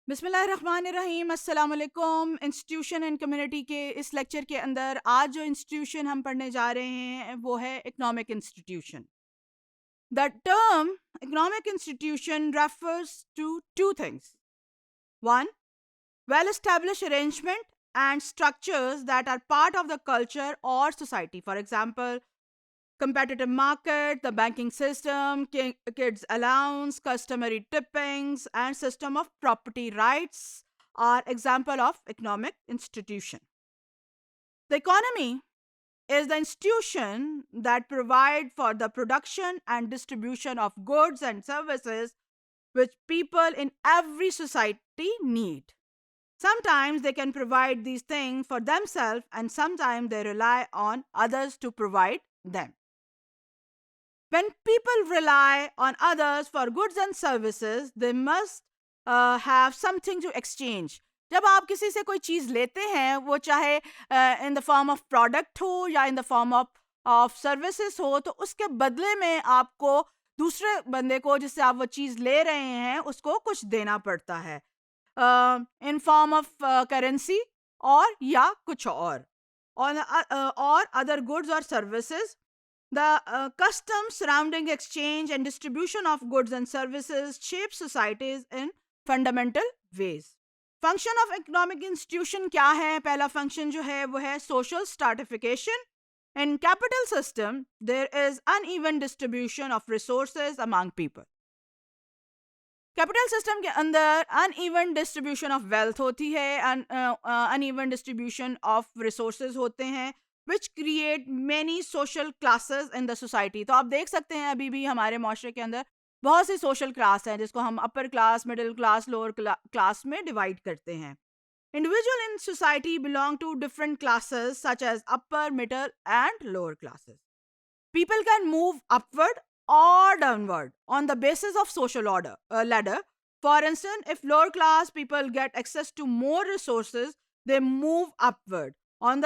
बिस्मिल्लाहिर्रहमानिर्रहीम अस्सलाम वालेकुम। इंस्टीट्यूशन एंड कम्युनिटी के इस लेक्चर के अंदर आज जो इंस्टीट्यूशन हम पढ़ने जा रहे हैं वो है economic institution. The term economic institution refers to two things. One, well established arrangement and structures that are part of the culture or society. For example, competitive market, the banking system, kids allowance, customary tippings, and system of property rights are example of economic institution. The economy is the institution that provide for the production and distribution of goods and services which people in every society need. Sometimes they can provide these things for themselves and sometimes they rely on others to provide them. When people rely on others for goods and services, they must have something to exchange. जब आप किसी से कोई चीज़ लेते हैं, वो चाहे in the form of product हो या in the form of services हो, तो उसके बदले में आपको दूसरे बंदे को जिससे आप वो चीज़ ले रहे हैं उसको कुछ देना पड़ता है इन फॉर्म ऑफ करेंसी और या कुछ और अदर गुड्स और services. The customs surrounding exchange and distribution of goods and services shape societies in fundamental ways. Function of economic institution क्या है? पहला function जो है वो है social stratification. In capital system, there is uneven distribution of resources among people. Capital system के अंदर uneven distribution of wealth होती है, अनइवन डिस्ट्रीब्यूशन ऑफ रिसोर्सेज होते हैं which create many social classes in the society. तो आप देख सकते हैं अभी भी हमारे माशरे के अंदर बहुत सी सोशल क्लास हैं जिसको हम upper class, middle class, lower class में डिवाइड करते हैं. Individual in society belong to different classes such as upper, middle and lower classes. People can move upward or downward on the basis of social order ladder. For instance, if lower class people get access to more resources, they move upward on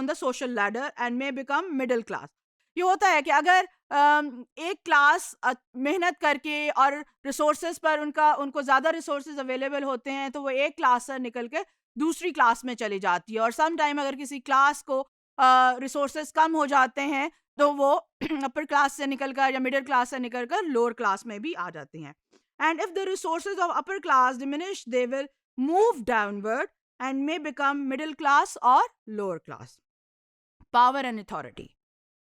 the social ladder and may become middle class. ये होता है कि अगर एक class मेहनत करके और resources पर उनको ज़्यादा रिसोर्सेज अवेलेबल होते हैं तो वो एक क्लास से निकल के दूसरी क्लास में चली जाती है, और सम टाइम अगर किसी क्लास को रिसोर्सेज कम हो जाते हैं तो वो अपर क्लास से निकलकर या मिडिल क्लास से निकलकर लोअर क्लास में भी आ जाती हैं. And if the resources of upper class diminish they will move downward and may become middle class or lower class. Power and authority.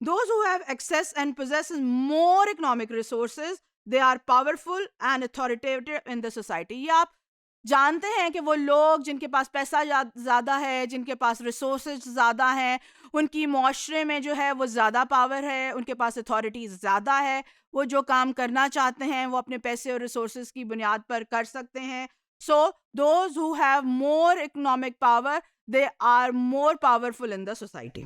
Those who have access and possess more economic resources, they are powerful and authoritative in the society. ये आप जानते हैं कि वो लोग जिनके पास पैसा ज़्यादा है, जिनके पास रिसोर्सेज ज़्यादा हैं, उनकी माशरे में जो है वो ज़्यादा पावर है, उनके पास अथॉरिटी ज़्यादा है, वो जो काम करना चाहते हैं वो अपने पैसे और रिसोर्सेज की बुनियाद पर कर सकते हैं. So those who have more economic power, they are more powerful in the society.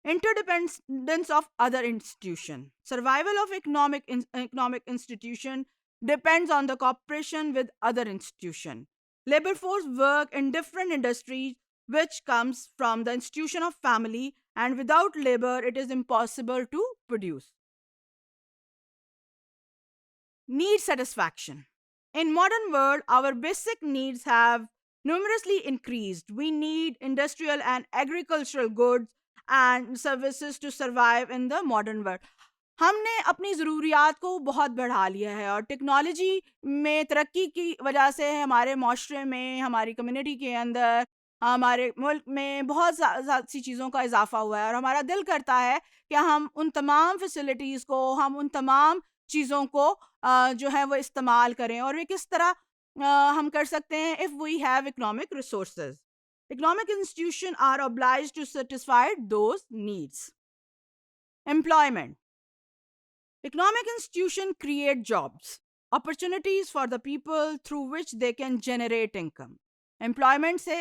Interdependence of other institution. Survival of economic institution depends on the cooperation with other institution. Labor force work in different industries which comes from the institution of family, and without labor it is impossible to produce. Need satisfaction. In modern world, our basic needs have numerously increased. We need industrial and agricultural goods and services to survive in the modern world. हमने अपनी ज़रूरियात को बहुत बढ़ा लिया है और technology में तरक्की की वजह से हमारे माशरे में, हमारी कम्युनिटी के अंदर, हमारे मुल्क में बहुत सी चीज़ों का इजाफा हुआ है, और हमारा दिल करता है कि हम उन तमाम फैसिलिटीज़ को, हम उन तमाम चीज़ों को जो है वो इस्तेमाल करें. और वे किस तरह हम कर सकते हैं? If we have economic resources. Economic institution are obliged to satisfy those needs. Employment. Economic institutions create jobs, opportunities for the people through which they can generate income. Employment से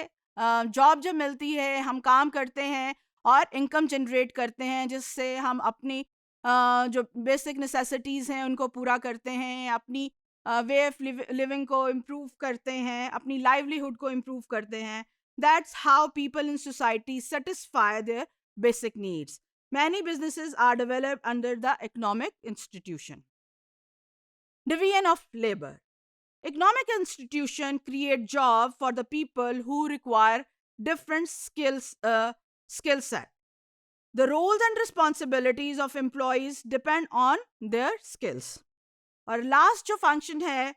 जॉब जब मिलती है, हम काम करते हैं और इनकम जनरेट करते हैं जिससे हम अपनी जो बेसिक नेसेसिटीज़ हैं उनको पूरा करते हैं, अपनी वे ऑफ लिविंग को इम्प्रूव करते हैं, अपनी लाइवलीहुड को इम्प्रूव करते हैं. That's how people in society satisfy their basic needs. Many businesses are developed under the economic institution. Division of labor. Economic institution create job for the people who require different skill set. The roles and responsibilities of employees depend on their skills. और last जो function है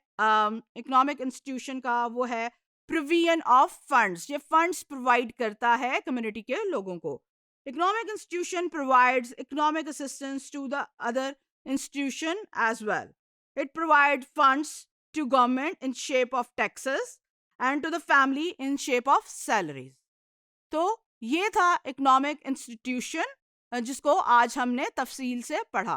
economic institution का वो है provision of funds. ये funds provide करता है community के लोगों को. Economic institution provides economic assistance to the other institution as well. It provide funds to government in shape of taxes and to the family in shape of salaries. तो ये था economic institution जिसको आज हमने तफसील से पढ़ा.